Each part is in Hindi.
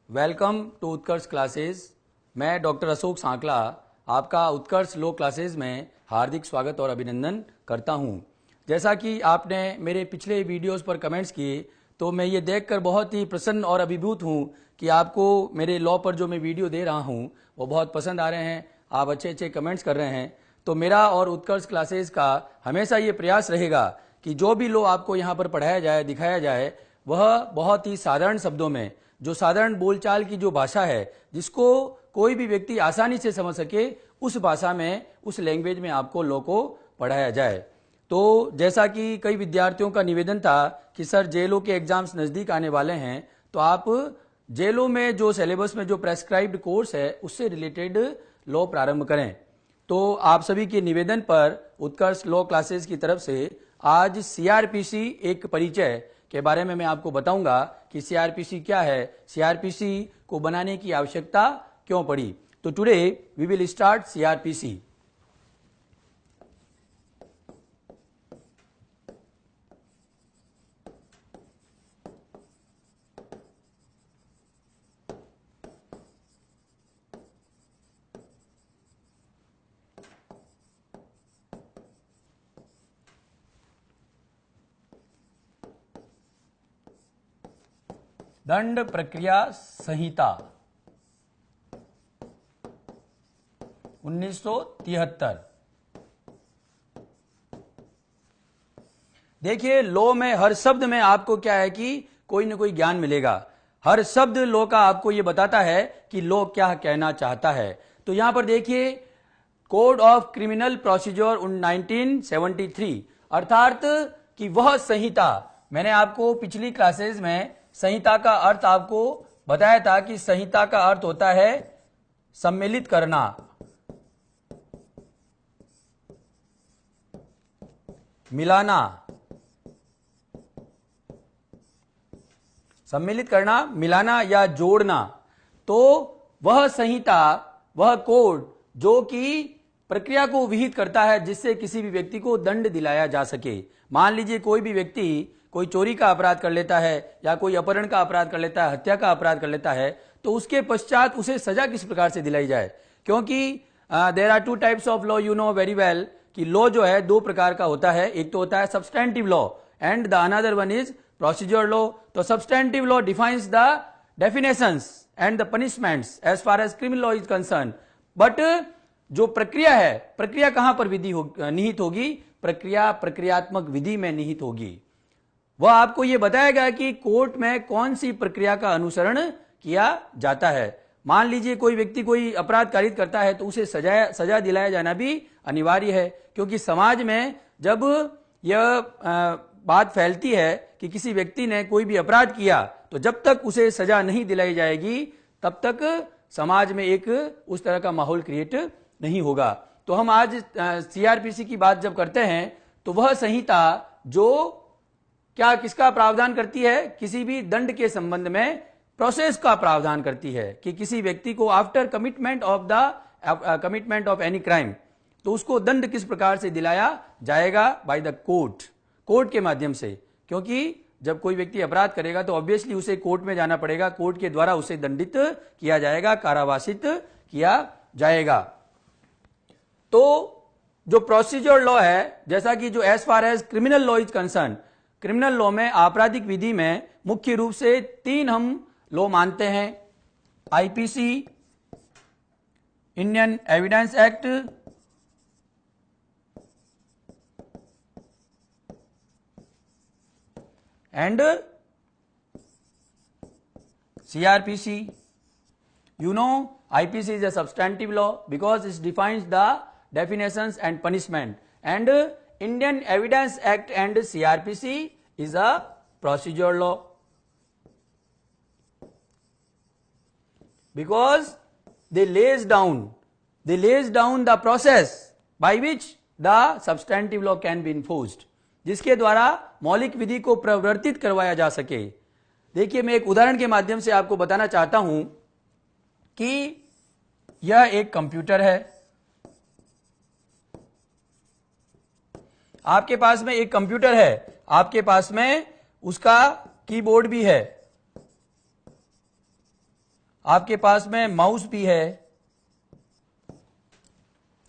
Welcome to Utkarsh classes. मैं डॉक्टर अशोक सांकला आपका उत्कर्ष लो क्लासेस में हार्दिक स्वागत और अभिनंदन करता हूं। जैसा कि आपने मेरे पिछले वीडियोस पर कमेंट्स किए तो मैं ये देखकर बहुत ही प्रसन्न और अभिभूत हूं कि आपको मेरे लॉ पर जो मैं वीडियो दे रहा हूं वो बहुत पसंद आ रहे हैं। आप अच्छे अच्छे कमेंट्स कर रहे हैं। तो मेरा और उत्कर्ष क्लासेस का हमेशा ये प्रयास रहेगा कि जो भी लॉ आपको यहाँ पर पढ़ाया जाए, दिखाया जाए, वह बहुत ही साधारण शब्दों में, जो साधारण बोलचाल की जो भाषा है, जिसको कोई भी व्यक्ति आसानी से समझ सके, उस भाषा में, उस लैंग्वेज में आपको लॉ को पढ़ाया जाए। तो जैसा कि कई विद्यार्थियों का निवेदन था कि सर जेलों के एग्जाम्स नजदीक आने वाले हैं, तो आप जेलों में जो सिलेबस में जो प्रेस्क्राइब्ड कोर्स है उससे रिलेटेड लॉ प्रारंभ करें। तो आप सभी के निवेदन पर उत्कर्ष लॉ क्लासेस की तरफ से आज सीआरपीसी एक परिचय के बारे में मैं आपको बताऊंगा कि सीआरपीसी क्या है, सीआरपीसी को बनाने की आवश्यकता क्यों पड़ी। तो today we will start CrPC. दंड प्रक्रिया संहिता 1973। देखिए, लॉ में हर शब्द में आपको क्या है कि कोई ना कोई ज्ञान मिलेगा। हर शब्द लॉ का आपको यह बताता है कि लॉ क्या कहना चाहता है। तो यहां पर देखिए, कोड ऑफ क्रिमिनल प्रोसीजर 1973, अर्थात कि वह संहिता, मैंने आपको पिछली क्लासेस में संहिता का अर्थ आपको बताया था कि संहिता का अर्थ होता है सम्मिलित करना, मिलाना, सम्मिलित करना, मिलाना या जोड़ना। तो वह संहिता, वह कोड जो कि प्रक्रिया को विहित करता है जिससे किसी भी व्यक्ति को दंड दिलाया जा सके। मान लीजिए कोई भी व्यक्ति कोई चोरी का अपराध कर लेता है या कोई अपहरण का अपराध कर लेता है, हत्या का अपराध कर लेता है, तो उसके पश्चात उसे सजा किस प्रकार से दिलाई जाए। क्योंकि there are two types of law, you know very well कि लॉ जो है दो प्रकार का होता है। एक तो होता है substantive law and the another one is procedure law. तो substantive law defines the definitions and the punishments as far as criminal law is concern. But जो प्रक्रिया है, प्रक्रिया कहां पर विधि निहित होगी? प्रक्रिया प्रक्रियात्मक विधि में निहित होगी। वह आपको यह बताएगा कि कोर्ट में कौन सी प्रक्रिया का अनुसरण किया जाता है। मान लीजिए कोई व्यक्ति कोई अपराध कारित करता है तो उसे सजा दिलाया जाना भी अनिवार्य है। क्योंकि समाज में जब यह बात फैलती है कि किसी व्यक्ति ने कोई भी अपराध किया, तो जब तक उसे सजा नहीं दिलाई जाएगी तब तक समाज में एक उस तरह का माहौल क्रिएट नहीं होगा। तो हम आज सीआरपीसी की बात जब करते हैं तो वह संहिता जो क्या किसका प्रावधान करती है? किसी भी दंड के संबंध में प्रोसेस का प्रावधान करती है कि किसी व्यक्ति को after commitment of any crime, तो उसको दंड किस प्रकार से दिलाया जाएगा? बाय द कोर्ट के माध्यम से। क्योंकि जब कोई व्यक्ति अपराध करेगा तो ऑब्वियसली उसे कोर्ट में जाना पड़ेगा, कोर्ट के द्वारा उसे दंडित किया जाएगा, कारावासित किया जाएगा। तो जो प्रोसीजर लॉ है, जैसा कि जो as far as criminal law is concerned, criminal law में आपराधिक विधि में मुख्य रूप से तीन हम लॉ मानते हैं: IPC, Indian evidence act and CrPC. You know, IPC is a substantive law because it defines the definitions and punishment, and Indian Evidence Act and CRPC is a procedure law because they lays down the process by which the substantive law can be enforced, जिसके द्वारा मौलिक विधि को प्रवर्तित करवाया जा सके। देखिए, मैं एक उदाहरण के माध्यम से आपको बताना चाहता हूं कि यह एक कंप्यूटर है। आपके पास में एक कंप्यूटर है, आपके पास में उसका कीबोर्ड भी है। आपके पास में माउस भी है,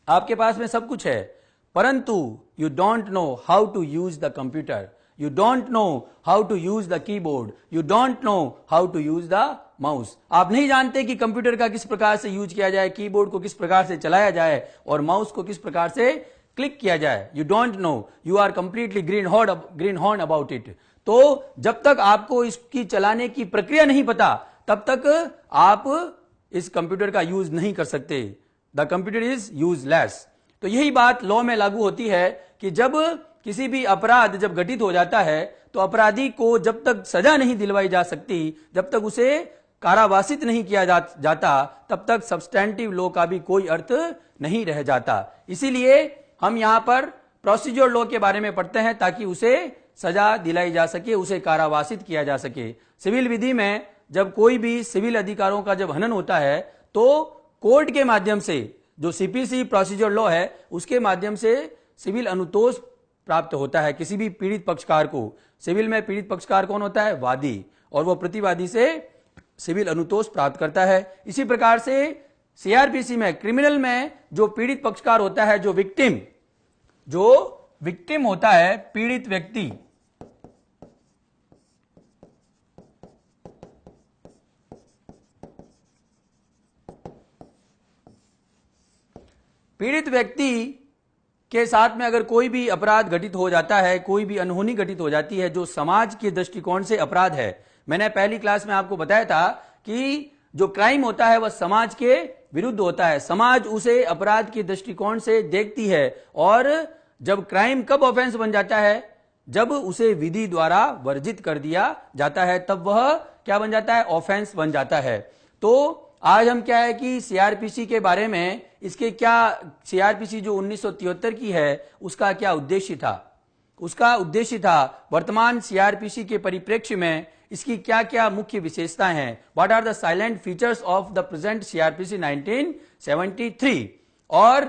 आपके पास में सब कुछ है, परंतु you don't know how to use the computer, you don't know how to use the keyboard, you don't know how to use the mouse. आप नहीं जानते कि कंप्यूटर का किस प्रकार से यूज किया जाए, कीबोर्ड को किस प्रकार से चलाया जाए और माउस को किस प्रकार से क्लिक किया जाए। You don't know, you are completely greenhorn about it. तो जब तक आपको इसकी चलाने की प्रक्रिया नहीं पता, तब तक आप इस कंप्यूटर का यूज नहीं कर सकते। The computer is useless. तो यही बात लॉ में लागू होती है कि जब किसी भी अपराध जब घटित हो जाता है तो अपराधी को जब तक सजा नहीं दिलवाई जा सकती, जब तक उसे कारावासित नहीं किया जाता, तब तक सब्सटैंटिव लॉ का भी कोई अर्थ नहीं रह जाता। इसीलिए हम यहां पर प्रोसीजर लॉ के बारे में पढ़ते हैं ताकि उसे सजा दिलाई जा सके, उसे कारावासित किया जा सके। सिविल विधि में जब कोई भी सिविल अधिकारों का जब हनन होता है तो कोर्ट के माध्यम से, जो सीपीसी प्रोसीजर लॉ है, उसके माध्यम से सिविल अनुतोष प्राप्त होता है किसी भी पीड़ित पक्षकार को। सिविल में पीड़ित पक्षकार कौन होता है? वादी, और वो प्रतिवादी से सिविल अनुतोष प्राप्त करता है। इसी प्रकार से सीआरपीसी में, क्रिमिनल में जो पीड़ित पक्षकार होता है, जो विक्टिम होता है, पीड़ित व्यक्ति, पीड़ित व्यक्ति के साथ में अगर कोई भी अपराध घटित हो जाता है, कोई भी अनहोनी घटित हो जाती है जो समाज के दृष्टिकोण से अपराध है। मैंने पहली क्लास में आपको बताया था कि जो क्राइम होता है वह समाज के विरुद्ध होता है। समाज उसे अपराध के दृष्टिकोण से देखती है, और जब क्राइम कब ऑफेंस बन जाता है? जब उसे विधि द्वारा वर्जित कर दिया जाता है, तब वह क्या बन जाता है? ऑफेंस बन जाता है। तो आज हम क्या है कि सीआरपीसी के बारे में, इसके क्या, सीआरपीसी जो 1973 की है उसका क्या उद्देश्य था? उसका उद्देश्य था वर्तमान सीआरपीसी के परिप्रेक्ष्य में इसकी क्या क्या मुख्य विशेषताएं हैं। What are the silent features of the present CrPC 1973। और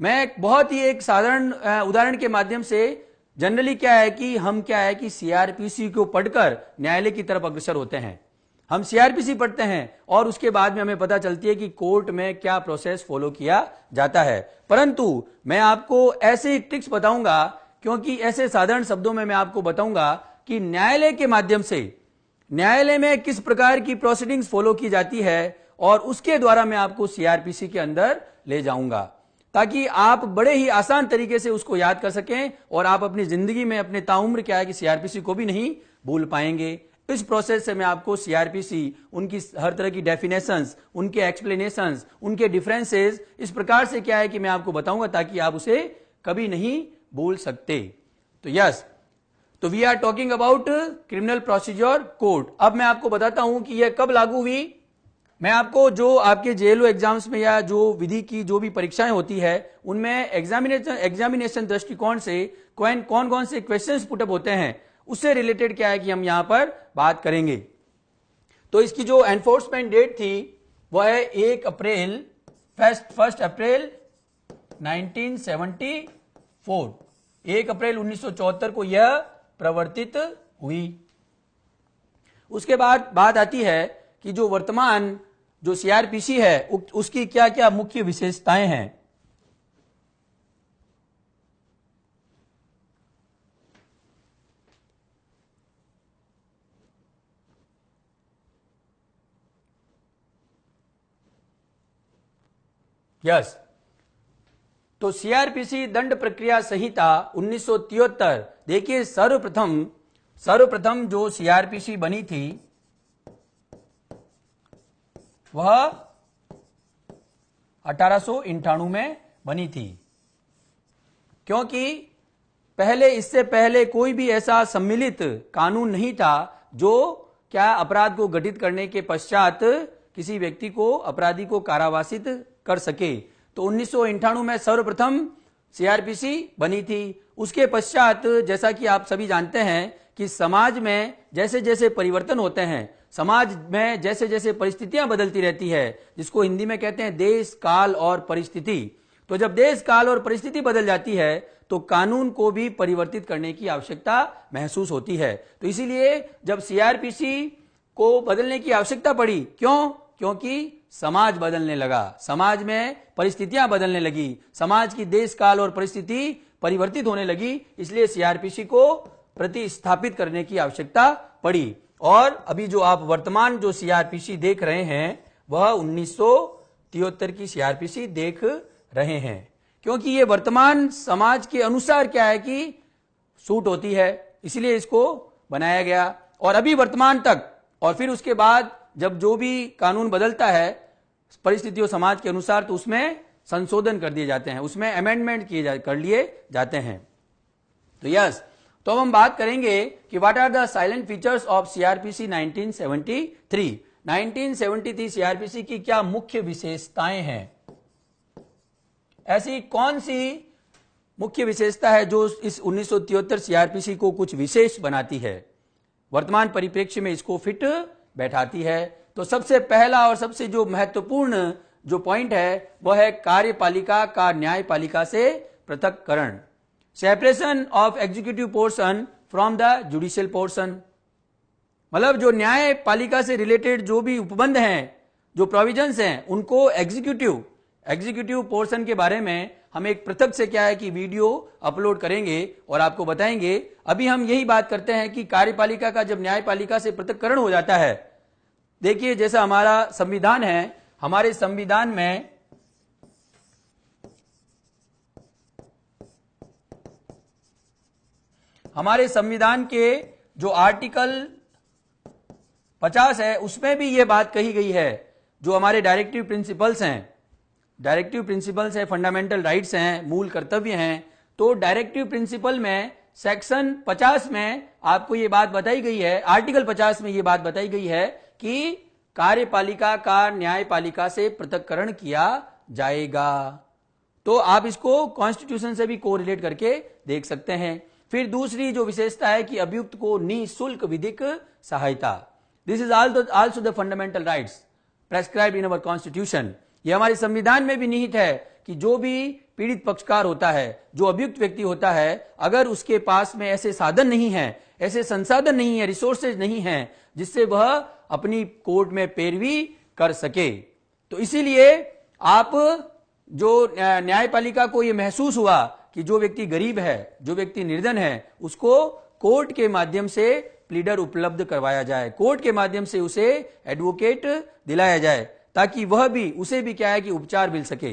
मैं बहुत ही एक साधारण उदाहरण के माध्यम से, जनरली क्या है कि हम क्या है कि सीआरपीसी को पढ़कर न्यायालय की तरफ अग्रसर होते हैं। हम सीआरपीसी पढ़ते हैं और उसके बाद में हमें पता चलती है कि कोर्ट में क्या प्रोसेस फॉलो किया जाता है। परंतु मैं आपको ऐसे ट्रिक्स बताऊंगा, क्योंकि ऐसे साधारण शब्दों में मैं आपको बताऊंगा कि न्यायालय के माध्यम से, न्यायालय में किस प्रकार की प्रोसीडिंग्स फॉलो की जाती है, और उसके द्वारा मैं आपको सीआरपीसी के अंदर ले जाऊंगा, ताकि आप बड़े ही आसान तरीके से उसको याद कर सकें और आप अपनी जिंदगी में अपने ताउम्र क्या है कि सीआरपीसी को भी नहीं भूल पाएंगे। इस प्रोसेस से मैं आपको सीआरपीसी, उनकी हर तरह की डेफिनेशंस, उनके एक्सप्लेनेशंस, उनके डिफरेंसेस, इस प्रकार से क्या है कि मैं आपको बताऊंगा ताकि आप उसे कभी नहीं भूल सकते। तो यस, तो we are talking about criminal procedure code. अब मैं आपको बताता हूं कि यह कब लागू हुई। मैं आपको जो आपके जेएलओ एग्जाम्स में या जो विधि की जो भी परीक्षाएं होती है उनमें एग्जामिनेशन दृष्टिकोण से कौन कौन से क्वेश्चंस पुटअप होते हैं, उससे रिलेटेड क्या है कि हम यहां पर बात करेंगे। तो इसकी जो एनफोर्समेंट डेट थी वह है 1 अप्रैल 1974। 1 अप्रैल 1974 को यह प्रवर्तित हुई। उसके बाद बात आती है कि जो वर्तमान जो सीआरपीसी है उसकी क्या क्या मुख्य विशेषताएं हैं। यस, तो सीआरपीसी दंड प्रक्रिया संहिता 1973, देखिए सर्वप्रथम जो सीआरपीसी बनी थी वह 1898 में बनी थी, क्योंकि इससे पहले कोई भी ऐसा सम्मिलित कानून नहीं था जो क्या अपराध को घटित करने के पश्चात किसी व्यक्ति को, अपराधी को कारावासित कर सके। तो 1998 में सर्वप्रथम सीआरपीसी बनी थी। उसके पश्चात जैसा कि आप सभी जानते हैं कि समाज में जैसे जैसे परिवर्तन होते हैं, समाज में जैसे जैसे परिस्थितियां बदलती रहती है, जिसको हिंदी में कहते हैं देश, काल और परिस्थिति। तो जब देश, काल और परिस्थिति बदल जाती है तो कानून को भी परिवर्तित करने की आवश्यकता महसूस होती है। तो इसीलिए जब सीआरपीसी को बदलने की आवश्यकता पड़ी, क्यों? क्योंकि समाज बदलने लगा, समाज में परिस्थितियां बदलने लगी, समाज की देश काल और परिस्थिति परिवर्तित होने लगी, इसलिए सीआरपीसी को प्रतिस्थापित करने की आवश्यकता पड़ी। और अभी जो आप वर्तमान जो सीआरपीसी देख रहे हैं वह 1973 की सीआरपीसी देख रहे हैं, क्योंकि ये वर्तमान समाज के अनुसार क्या है कि सूट होती है, इसलिए इसको बनाया गया। और अभी वर्तमान तक, और फिर उसके बाद जब जो भी कानून बदलता है परिस्थितियों समाज के अनुसार, तो उसमें संशोधन कर दिए जाते हैं, उसमें अमेंडमेंट कर लिए जाते हैं। तो यस, तो अब हम बात करेंगे कि what are the silent features of CrPC 1973। 1973 CrPC की क्या मुख्य विशेषताएं हैं? ऐसी कौन सी मुख्य विशेषता है जो इस 1973 सीआरपीसी को कुछ विशेष बनाती है, वर्तमान परिप्रेक्ष्य में इसको फिट बैठाती है? तो सबसे पहला और सबसे जो महत्वपूर्ण जो पॉइंट है वह है कार्यपालिका का न्यायपालिका से पृथक्करण, separation of executive portion from the judicial portion. मतलब जो न्यायपालिका से रिलेटेड जो भी उपबंध हैं, जो प्रोविजंस हैं, उनको एग्जीक्यूटिव पोर्शन के बारे में हम एक पृथक से क्या है कि वीडियो अपलोड करेंगे और आपको बताएंगे। अभी हम यही बात करते हैं कि कार्यपालिका का जब न्यायपालिका से पृथक्करण हो जाता है, देखिए जैसा हमारा संविधान है, हमारे संविधान में हमारे संविधान के जो आर्टिकल 50 है उसमें भी यह बात कही गई है, जो हमारे डायरेक्टिव प्रिंसिपल्स हैं, फंडामेंटल राइट्स हैं, मूल कर्तव्य हैं। तो डायरेक्टिव प्रिंसिपल में सेक्शन 50 में आपको यह बात बताई गई है, आर्टिकल 50 में यह बात बताई गई है कि कार्यपालिका का न्यायपालिका से पृथक्करण किया जाएगा। तो आप इसको कॉन्स्टिट्यूशन से भी कोरिलेट करके देख सकते हैं। फिर दूसरी जो विशेषता है कि अभियुक्त को निःशुल्क विधिक सहायता, this is also the fundamental rights prescribed in our constitution. ये हमारे संविधान में भी निहित है कि जो भी पीड़ित पक्षकार होता है, जो अभियुक्त व्यक्ति होता है, अगर उसके पास में ऐसे साधन नहीं है, ऐसे संसाधन नहीं है, रिसोर्सेज नहीं है जिससे वह अपनी कोर्ट में पैरवी कर सके, तो इसीलिए आप जो न्यायपालिका को यह महसूस हुआ कि जो व्यक्ति गरीब है, जो व्यक्ति निर्धन है, उसको कोर्ट के माध्यम से प्लीडर उपलब्ध करवाया जाए, कोर्ट के माध्यम से उसे एडवोकेट दिलाया जाए, ताकि वह भी, उसे भी क्या है कि उपचार मिल सके।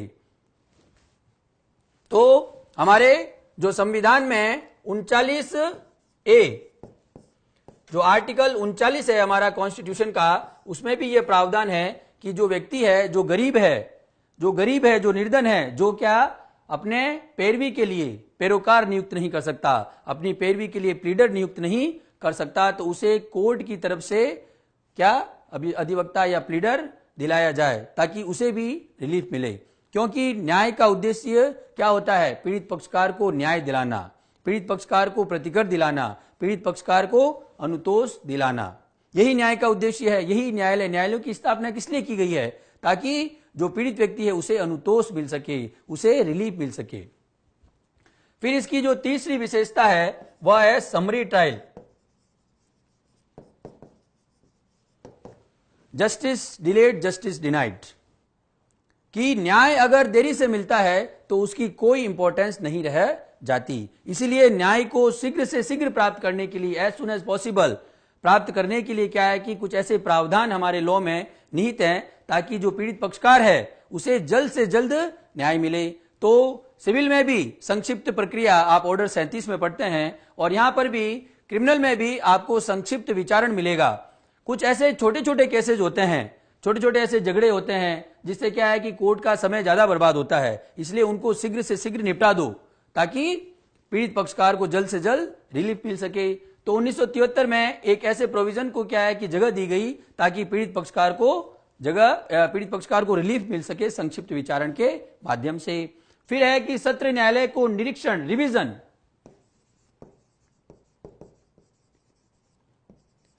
तो हमारे जो संविधान में 39A, जो आर्टिकल 39 है हमारा कॉन्स्टिट्यूशन का, उसमें भी यह प्रावधान है कि जो व्यक्ति है, जो गरीब है, जो निर्धन है, जो क्या अपने पैरवी के लिए पैरोकार नियुक्त नहीं कर सकता, अपनी पैरवी के लिए प्लीडर नियुक्त नहीं कर सकता, तो उसे कोर्ट की तरफ से क्या अभी अधिवक्ता या प्लीडर दिलाया जाए, ताकि उसे भी रिलीफ मिले। क्योंकि न्याय का उद्देश्य क्या होता है? पीड़ित पक्षकार को न्याय दिलाना, पीड़ित पक्षकार को प्रतिकर दिलाना, पीड़ित पक्षकार को अनुतोष दिलाना, यही न्याय का उद्देश्य है। यही न्यायालयों की स्थापना किस लिए की गई है? ताकि जो पीड़ित व्यक्ति है उसे अनुतोष मिल सके, उसे रिलीफ मिल सके। फिर इसकी जो तीसरी विशेषता है वह है summary trial, justice delayed justice denied, कि न्याय अगर देरी से मिलता है तो उसकी कोई इंपॉर्टेंस नहीं रह जाती। इसीलिए न्याय को शीघ्र से शीघ्र प्राप्त करने के लिए, एज सुन एज पॉसिबल प्राप्त करने के लिए क्या है कि कुछ ऐसे प्रावधान हमारे लॉ में निहित हैं, ताकि जो पीड़ित पक्षकार है उसे जल्द से जल्द न्याय मिले। तो सिविल में भी संक्षिप्त प्रक्रिया आप ऑर्डर 37 में पढ़ते हैं, और यहां पर भी क्रिमिनल में भी आपको संक्षिप्त विचारण मिलेगा। कुछ ऐसे छोटे छोटे केसेज होते हैं, छोटे छोटे ऐसे झगड़े होते हैं जिससे क्या है कि कोर्ट का समय ज्यादा बर्बाद होता है, इसलिए उनको शीघ्र से शीघ्र निपटा दो ताकि पीड़ित पक्षकार को जल्द से जल्द रिलीफ मिल सके। तो 1973 में एक ऐसे प्रोविजन को क्या है कि जगह दी गई ताकि पीड़ित पक्षकार को रिलीफ मिल सके संक्षिप्त विचारण के माध्यम से। फिर है कि सत्र न्यायालय को निरीक्षण,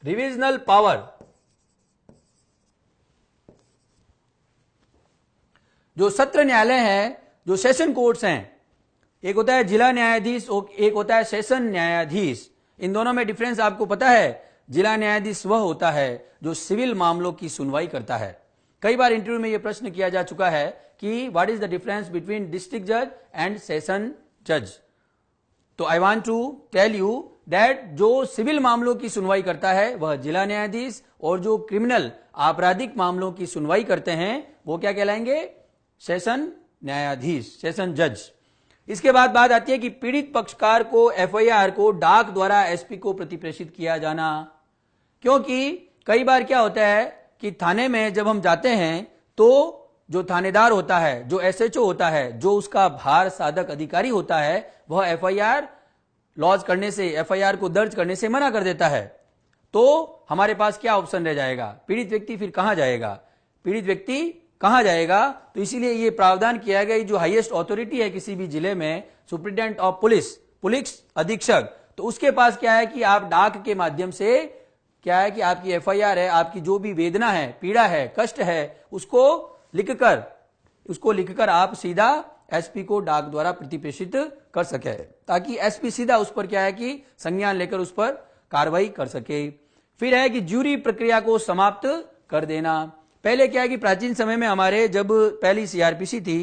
रिविजनल पावर, जो सत्र न्यायालय है, जो सेशन कोर्ट्स हैं, एक होता है जिला न्यायाधीश और एक होता है सेशन न्यायाधीश। इन दोनों में डिफरेंस आपको पता है? जिला न्यायाधीश वह होता है जो सिविल मामलों की सुनवाई करता है, कई बार इंटरव्यू में यह प्रश्न किया जा चुका है कि what is the difference between district जज एंड सेशन जज। तो I want to tell you that जो सिविल मामलों की सुनवाई करता है वह जिला न्यायाधीश, और जो क्रिमिनल आपराधिक मामलों की सुनवाई करते हैं वो क्या कहलाएंगे? सेशन न्यायाधीश, सेशन जज। इसके बाद बात आती है कि पीड़ित पक्षकार को एफआईआर को डाक द्वारा एसपी को प्रतिप्रेषित किया जाना। क्योंकि कई बार क्या होता है कि थाने में जब हम जाते हैं तो जो थानेदार होता है, जो एसएचओ होता है, जो उसका भार साधक अधिकारी होता है, वह एफआईआर लॉन्च करने से, एफआईआर को दर्ज करने से मना कर देता है। तो हमारे पास क्या ऑप्शन रह जाएगा? पीड़ित व्यक्ति फिर कहां जाएगा? पीड़ित व्यक्ति कहां जाएगा? तो इसीलिए यह प्रावधान किया गया, जो हाईएस्ट अथॉरिटी है किसी भी जिले में, सुप्रिटेंडेंट ऑफ पुलिस, पुलिस अधीक्षक, तो उसके पास क्या है कि आप डाक के माध्यम से क्या है कि आपकी एफआईआर है, आपकी जो भी वेदना है, पीड़ा है, कष्ट है, उसको लिखकर आप सीधा एसपी को डाक द्वारा प्रतिप्रेषित कर सके, ताकि एसपी सीधा उस पर क्या है कि संज्ञान लेकर उस पर कार्रवाई कर सके। फिर है कि ज्यूरी प्रक्रिया को समाप्त कर देना। पहले क्या है कि प्राचीन समय में हमारे जब पहली सीआरपीसी थी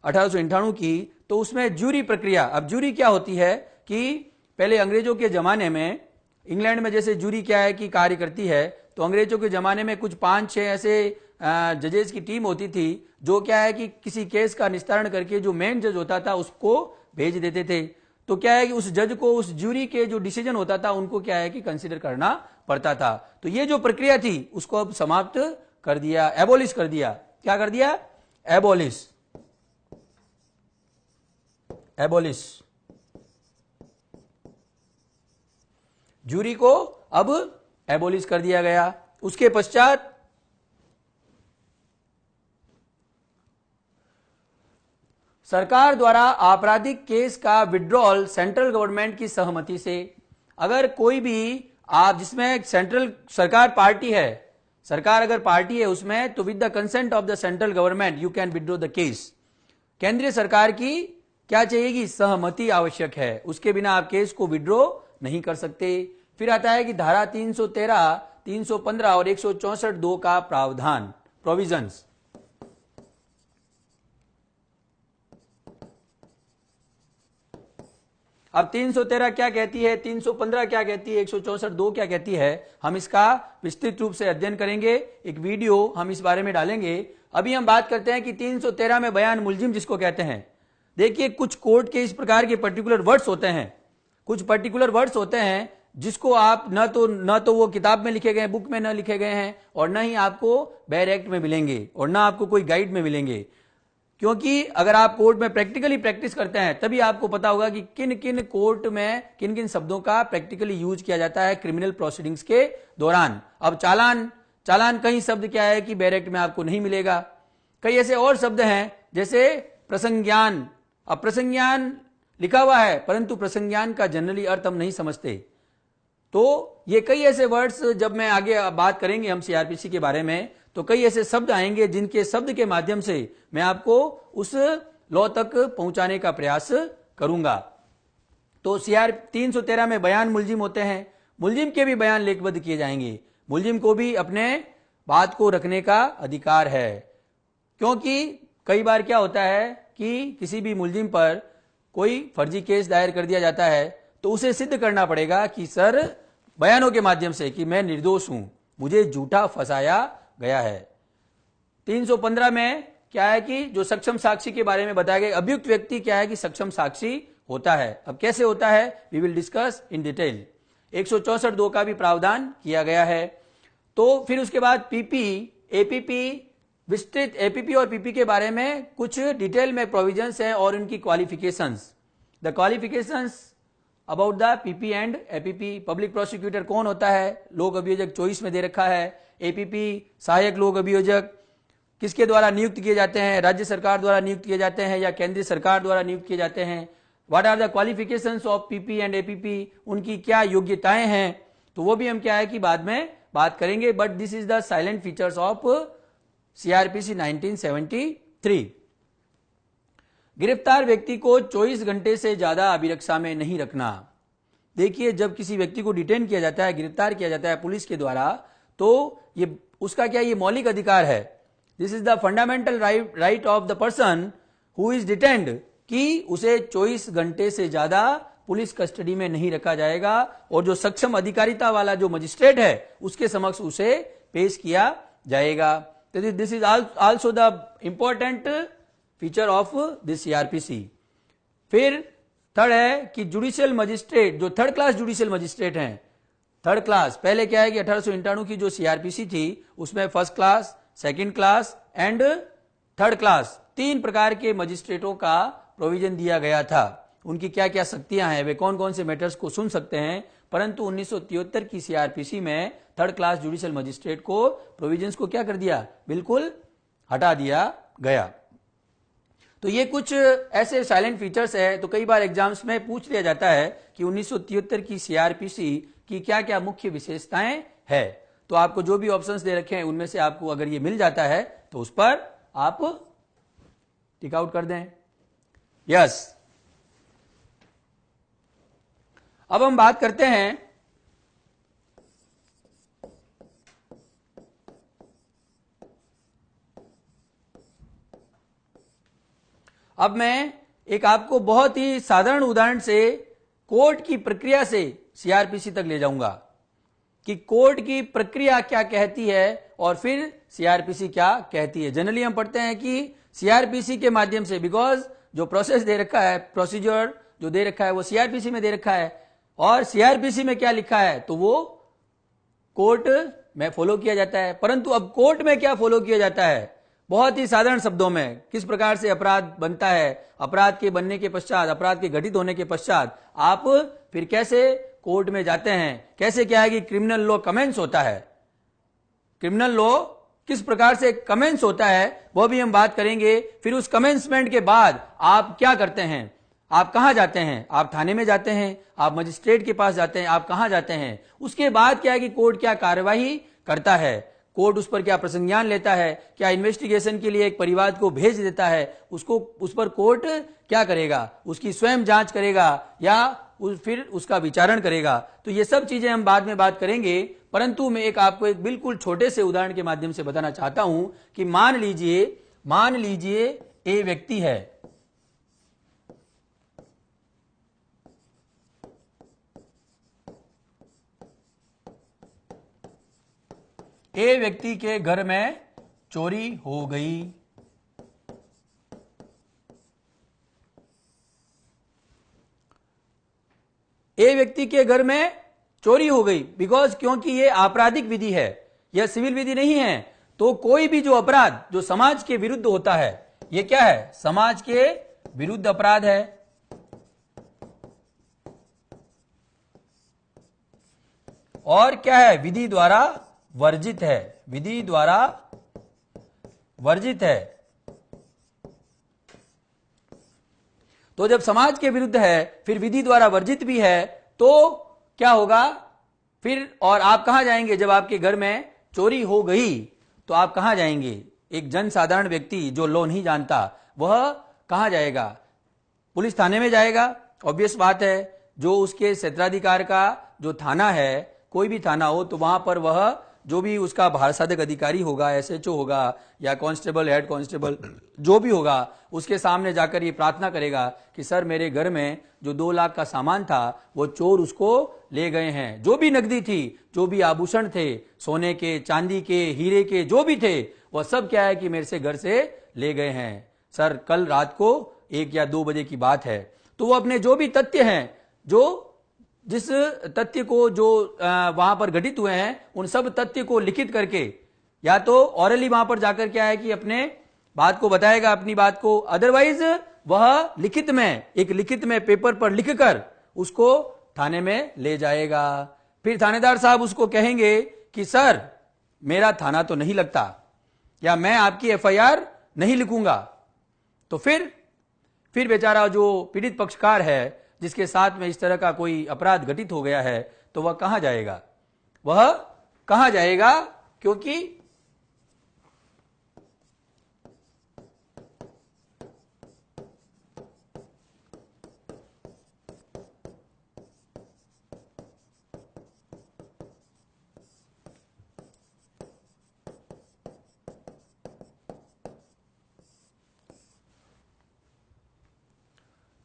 1898 की, तो उसमें ज्यूरी प्रक्रिया, अब ज्यूरी क्या होती है कि पहले अंग्रेजों के जमाने में, इंग्लैंड में जैसे ज्यूरी क्या है कि कार्य करती है, तो अंग्रेजों के जमाने में कुछ 5-6 ऐसे जजेस की टीम होती थी जो क्या है कि किसी केस का निस्तारण करके जो मेन जज होता था उसको भेज देते थे। तो क्या है कि उस जज को उस ज्यूरी के जो डिसीजन होता था उनको क्या है कि कंसीडर करना पड़ता था। तो ये जो प्रक्रिया थी उसको अब समाप्त कर दिया, एबोलिश कर दिया। क्या कर दिया? Abolish, abolish. ज्यूरी को अब एबोलिश कर दिया गया। उसके पश्चात सरकार द्वारा आपराधिक केस का विड्रॉल सेंट्रल गवर्नमेंट की सहमति से, अगर कोई भी आप जिसमें सेंट्रल सरकार पार्टी है, सरकार अगर पार्टी है उसमें, तो with the consent of the central government you can withdraw the case. केंद्रीय सरकार की क्या चाहिएगी? सहमति आवश्यक है, उसके बिना आप केस को विड्रॉ नहीं कर सकते। फिर आता है कि धारा 313, 315 और 164(2) का प्रावधान, प्रोविजंस। अब 313 क्या कहती है, 315 क्या कहती है, 164(2) क्या कहती है, हम इसका विस्तृत रूप से अध्ययन करेंगे। एक वीडियो हम इस बारे में डालेंगे। अभी हम बात करते हैं कि 313 में बयान मुलजिम जिसको कहते हैं। देखिए, कुछ कोर्ट के इस प्रकार के पर्टिकुलर वर्ड्स होते हैं, कुछ पर्टिकुलर वर्ड्स होते हैं जिसको आप न तो वो किताब में लिखे गए, बुक में न लिखे गए हैं, और न ही आपको बैर एक्ट में मिलेंगे, और न आपको कोई गाइड में मिलेंगे। क्योंकि अगर आप कोर्ट में प्रैक्टिकली प्रैक्टिस करते हैं तभी आपको पता होगा कि किन किन कोर्ट में किन किन शब्दों का प्रैक्टिकली यूज किया जाता है क्रिमिनल प्रोसीडिंग्स के दौरान। अब चालान कई शब्द क्या है कि बैर एक्ट में आपको नहीं मिलेगा। कई ऐसे और शब्द हैं जैसे प्रसंज्ञान। अब प्रसंज्ञान लिखा हुआ है परंतु प्रसंज्ञान का जनरली अर्थ हम नहीं समझते। तो ये कई ऐसे वर्ड्स, जब मैं आगे बात करेंगे हम सीआरपीसी के बारे में, तो कई ऐसे शब्द आएंगे जिनके शब्द के माध्यम से मैं आपको उस लॉ तक पहुंचाने का प्रयास करूंगा। तो सीआर 313 में बयान मुलजिम होते हैं, मुलजिम के भी बयान लेखबद्ध किए जाएंगे। मुलजिम को भी अपने बात को रखने का अधिकार है, क्योंकि कई बार क्या होता है कि किसी भी मुलजिम पर कोई फर्जी केस दायर कर दिया जाता है तो उसे सिद्ध करना पड़ेगा कि सर बयानों के माध्यम से कि मैं निर्दोष हूं, मुझे झूठा फंसाया गया है। 315 में क्या है कि जो सक्षम साक्षी के बारे में बताया गया, अभियुक्त व्यक्ति क्या है कि सक्षम साक्षी होता है। अब कैसे होता है we will discuss in detail. 164(2) का भी प्रावधान किया गया है। तो फिर उसके बाद पीपी, एपीपी, विस्तृत एपीपी और पीपी के बारे में कुछ डिटेल में प्रोविजंस हैं और उनकी qualifications. The qualifications about the PP and APP. Public prosecutor कौन होता है? लोक अभियोजक चॉइस में दे रखा है। एपीपी सहायक लोक अभियोजक किसके द्वारा नियुक्त किए जाते हैं? राज्य सरकार द्वारा नियुक्त किए जाते हैं या केंद्रीय सरकार द्वारा नियुक्त किए जाते हैं। What are the qualifications of PP and APP, उनकी क्या योग्यताएं हैं, तो वो भी हम क्या है कि बाद में बात करेंगे। But this is the silent features of CrPC 1973। गिरफ्तार व्यक्ति को 24 घंटे से ज्यादा अभिरक्षा में नहीं रखना। देखिए, जब किसी व्यक्ति को डिटेन किया जाता है, गिरफ्तार किया जाता है पुलिस के द्वारा, तो ये उसका क्या ये मौलिक अधिकार है this is the fundamental right of the person who is detained, कि उसे 24 घंटे से ज्यादा पुलिस कस्टडी में नहीं रखा जाएगा और जो सक्षम अधिकारिता वाला जो मजिस्ट्रेट है उसके समक्ष उसे पेश किया जाएगा। This is also the important feature of this CrPC. फिर थर्ड है कि जुडिशियल मजिस्ट्रेट, जो थर्ड क्लास जुडिशियल मजिस्ट्रेट हैं, थर्ड क्लास, पहले क्या है कि 1891 की जो सीआरपीसी थी उसमें first class, second class and third class, 3 प्रकार के मजिस्ट्रेटों का प्रोविजन दिया गया था। उनकी क्या क्या शक्तियां हैं, वे कौन कौन से मैटर्स को सुन सकते हैं, परंतु 1973 की सीआरपीसी में थर्ड क्लास जुडिशियल मजिस्ट्रेट को प्रोविजंस को क्या कर दिया, बिल्कुल हटा दिया गया। तो ये कुछ ऐसे साइलेंट फीचर्स है। तो कई बार एग्जाम्स में पूछ लिया जाता है कि 1973 की सीआरपीसी की क्या क्या मुख्य विशेषताएं है। तो आपको जो भी ऑप्शंस दे रखे हैं उनमें से आपको अगर ये मिल जाता है तो उस पर आप टिक आउट कर दें, यस। अब हम बात करते हैं अब मैं एक आपको बहुत ही साधारण उदाहरण से कोर्ट की प्रक्रिया से सीआरपीसी तक ले जाऊंगा कि कोर्ट की प्रक्रिया क्या कहती है और फिर सीआरपीसी क्या कहती है। जनरली हम पढ़ते हैं कि सीआरपीसी के माध्यम से, बिकॉज जो प्रोसेस दे रखा है, प्रोसीजर जो दे रखा है वो सीआरपीसी में दे रखा है और सीआरपीसी में क्या लिखा है तो वो कोर्ट में फॉलो किया जाता है। परंतु अब कोर्ट में क्या फॉलो किया जाता है, बहुत ही साधारण शब्दों में किस प्रकार से अपराध बनता है, अपराध के बनने के पश्चात, अपराध के घटित होने के पश्चात आप फिर कैसे कोर्ट में जाते हैं, कैसे क्या है कि क्रिमिनल लॉ कमेंस होता है, क्रिमिनल लॉ किस प्रकार से कमेंस होता है वो भी हम बात करेंगे। फिर उस कमेंसमेंट के बाद आप क्या करते हैं, आप कहां जाते हैं, आप थाने में जाते हैं, आप मजिस्ट्रेट के पास जाते हैं, आप कहां जाते हैं, उसके बाद क्या है कि कोर्ट क्या कार्यवाही करता है, कोर्ट उस पर क्या प्रसंज्ञान लेता है, क्या इन्वेस्टिगेशन के लिए एक परिवार को भेज देता है, उसको उस पर कोर्ट क्या करेगा, उसकी स्वयं जांच करेगा या फिर उसका विचारण करेगा। तो ये सब चीजें हम बाद में बात करेंगे, परंतु मैं एक आपको एक बिल्कुल छोटे से उदाहरण के माध्यम से बताना चाहता हूं कि मान लीजिए ए व्यक्ति है, ए व्यक्ति के घर में चोरी हो गई, ए व्यक्ति के घर में चोरी हो गई, बिकॉज क्योंकि ये आपराधिक विधि है, यह सिविल विधि नहीं है। तो कोई भी जो अपराध जो समाज के विरुद्ध होता है, ये क्या है, समाज के विरुद्ध अपराध है। और क्या है, विधि द्वारा वर्जित है, विधि द्वारा वर्जित है। तो जब समाज के विरुद्ध है फिर विधि द्वारा वर्जित भी है तो क्या होगा फिर, और आप कहां जाएंगे जब आपके घर में चोरी हो गई, तो आप कहां जाएंगे, एक जन साधारण व्यक्ति जो लॉ नहीं जानता वह कहां जाएगा, पुलिस थाने में जाएगा, ऑब्वियस बात है। जो उसके क्षेत्राधिकार का जो थाना है, कोई भी थाना हो, तो वहां पर वह जो भी उसका भारसाधक अधिकारी होगा, एसएचओ होगा या कांस्टेबल, हेड कांस्टेबल जो भी होगा, उसके सामने जाकर ये प्रार्थना करेगा कि सर मेरे घर में जो 2 लाख का सामान था वो चोर उसको ले गए हैं, जो भी नकदी थी, जो भी आभूषण थे, सोने के, चांदी के, हीरे के जो भी थे, वह सब क्या है कि मेरे से घर से ले गए हैं सर, कल रात को 1 या 2 बजे की बात है। तो वो अपने जो भी तथ्य हैं, जो जिस तथ्य को जो वहां पर घटित हुए हैं, उन सब तथ्य को लिखित करके, या तो ऑरली वहां पर जाकर क्या है कि अपने बात को बताएगा, अपनी बात को, अदरवाइज वह लिखित में, एक लिखित में पेपर पर लिखकर उसको थाने में ले जाएगा। फिर थानेदार साहब उसको कहेंगे कि सर मेरा थाना तो नहीं लगता, या मैं आपकी एफआईआर नहीं लिखूंगा। तो फिर बेचारा जो पीड़ित पक्षकार है, जिसके साथ में इस तरह का कोई अपराध घटित हो गया है, तो वह कहां जाएगा, वह कहां जाएगा, क्योंकि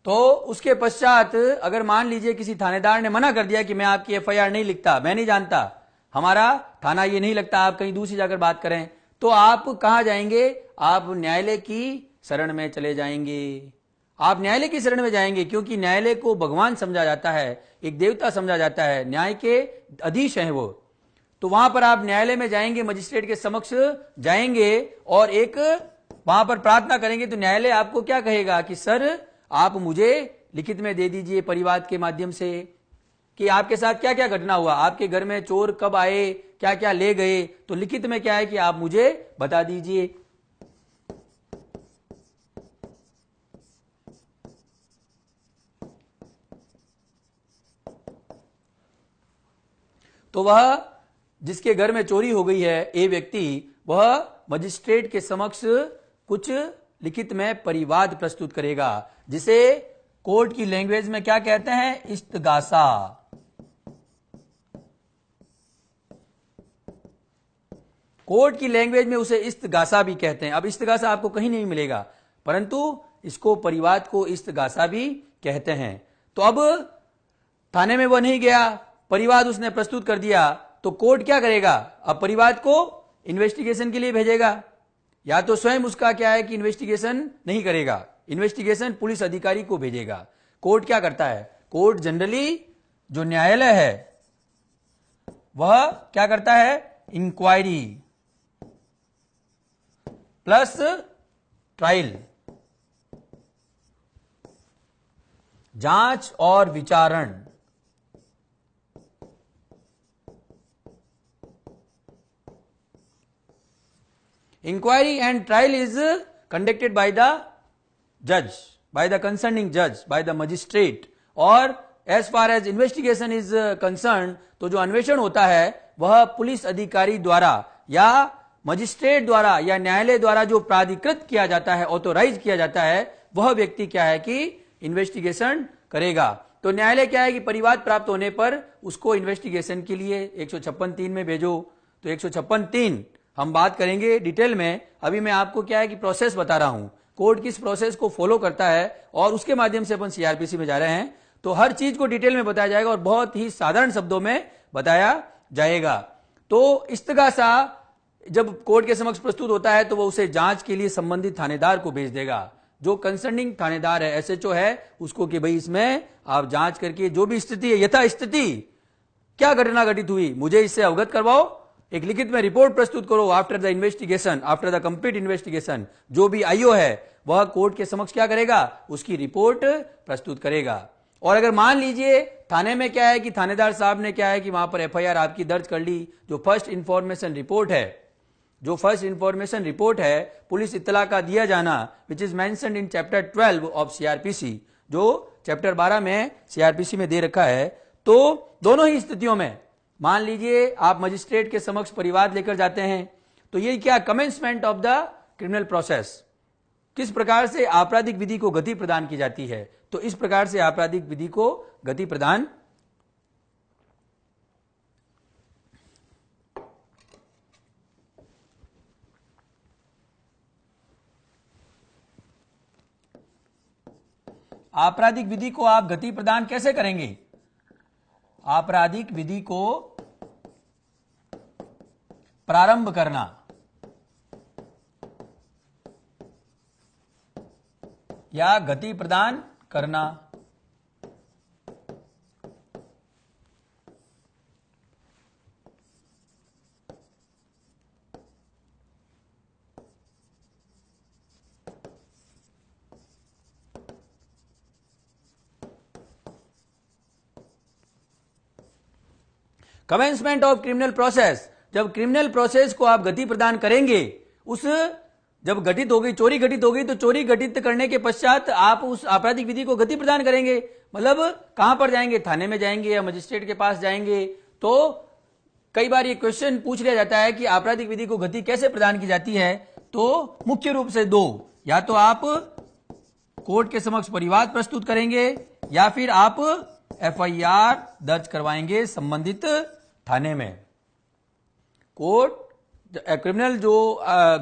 तो उसके पश्चात अगर मान लीजिए किसी थानेदार ने मना कर दिया कि मैं आपकी एफआईआर नहीं लिखता, मैं नहीं जानता, हमारा थाना ये नहीं लगता, आप कहीं दूसरी जाकर बात करें, तो आप कहां जाएंगे? आप न्यायालय की शरण में चले जाएंगे। आप न्यायालय की शरण में जाएंगे क्योंकि न्यायालय को भगवान समझा जाता है, एक देवता समझा जाता है, न्याय के अधीश हैं वो। तो वहां पर आप न्यायालय में जाएंगे, मजिस्ट्रेट के समक्ष जाएंगे और एक वहां पर प्रार्थना करेंगे। तो न्यायालय आपको क्या कहेगा कि सर आप मुझे लिखित में दे दीजिए परिवाद के माध्यम से कि आपके साथ क्या क्या घटना हुआ, आपके घर में चोर कब आए, क्या क्या ले गए, तो लिखित में क्या है कि आप मुझे बता दीजिए। तो वह जिसके घर में चोरी हो गई है, ए व्यक्ति, वह मजिस्ट्रेट के समक्ष कुछ लिखित में परिवाद प्रस्तुत करेगा, जिसे कोर्ट की लैंग्वेज में क्या कहते हैं? इस्तगासा। कोर्ट की लैंग्वेज में उसे इस्तगासा भी कहते हैं। अब इस्तगासा आपको कहीं नहीं मिलेगा, परंतु इसको परिवाद को इस्तगासा भी कहते हैं। तो अब थाने में वह नहीं गया, परिवाद उसने प्रस्तुत कर दिया, तो कोर्ट क्या करेगा? अब परिवाद को इन्वेस्टिगेशन के लिए भेजेगा, या तो स्वयं उसका क्या है कि इन्वेस्टिगेशन नहीं करेगा, इन्वेस्टिगेशन पुलिस अधिकारी को भेजेगा। कोर्ट क्या करता है? कोर्ट जनरली जो न्यायालय है वह क्या करता है? इंक्वायरी प्लस ट्रायल, जांच और विचारण। Inquiry and trial is conducted by the judge, by the concerning judge, by the magistrate, और as far as investigation is concerned, तो जो अन्वेषण होता है वह पुलिस अधिकारी द्वारा या मजिस्ट्रेट द्वारा या न्यायालय द्वारा जो प्राधिकृत किया जाता है, ऑथोराइज किया जाता है, वह व्यक्ति क्या है कि इन्वेस्टिगेशन करेगा। तो न्यायालय क्या है कि परिवाद प्राप्त होने पर उसको इन्वेस्टिगेशन के लिए 156(3) में भेजो। तो 156(3) हम बात करेंगे डिटेल में। अभी मैं आपको क्या है कि प्रोसेस बता रहा हूं, कोर्ट किस प्रोसेस को फॉलो करता है और उसके माध्यम से अपन सीआरपीसी में जा रहे हैं। तो हर चीज को डिटेल में बताया जाएगा और बहुत ही साधारण शब्दों में बताया जाएगा। तो इस्तगासा जब कोर्ट के समक्ष प्रस्तुत होता है तो वो उसे जांच के लिए संबंधित थानेदार को भेज देगा। जो कंसर्निंग थानेदार है, एसएचओ है, उसको कि भाई इसमें आप जांच करके जो भी स्थिति है, यथा स्थिति क्या घटना घटित हुई, मुझे इससे अवगत करवाओ, एक लिखित में रिपोर्ट प्रस्तुत करो। After the investigation, after the complete investigation, जो भी आईओ है वह कोर्ट के समक्ष क्या करेगा? उसकी रिपोर्ट प्रस्तुत करेगा। और अगर मान लीजिए थाने में क्या है कि थानेदार साहब ने क्या है कि वहां पर एफआईआर आपकी दर्ज कर ली, जो फर्स्ट इंफॉर्मेशन रिपोर्ट है, जो फर्स्ट इंफॉर्मेशन रिपोर्ट है, पुलिस इत्तला का दिया जाना, which is mentioned in chapter 12 of CrPC, जो चैप्टर 12 में सीआरपीसी में दे रखा है। तो दोनों ही स्थितियों में मान लीजिए आप मजिस्ट्रेट के समक्ष परिवाद लेकर जाते हैं, तो ये क्या? Commencement of the criminal process, किस प्रकार से आपराधिक विधि को गति प्रदान की जाती है। तो इस प्रकार से आपराधिक विधि को गति प्रदान आपराधिक विधि को आप गति प्रदान कैसे करेंगे? आपराधिक विधि को प्रारंभ करना, या गति प्रदान करना। कमेंसमेंट ऑफ क्रिमिनल प्रोसेस, जब क्रिमिनल प्रोसेस को आप गति प्रदान करेंगे, उस जब घटित हो गई, चोरी घटित हो गई, तो चोरी घटित करने के पश्चात आप उस आपराधिक विधि को गति प्रदान करेंगे। मतलब कहां पर जाएंगे? थाने में जाएंगे या मजिस्ट्रेट के पास जाएंगे। तो कई बार ये क्वेश्चन पूछ लिया जाता है कि आपराधिक विधि को गति कैसे प्रदान की जाती है। तो मुख्य रूप से दो, या तो आप कोर्ट के समक्ष परिवाद प्रस्तुत करेंगे या फिर आप एफआईआर दर्ज करवाएंगे संबंधित थाने में। कोर्ट क्रिमिनल जो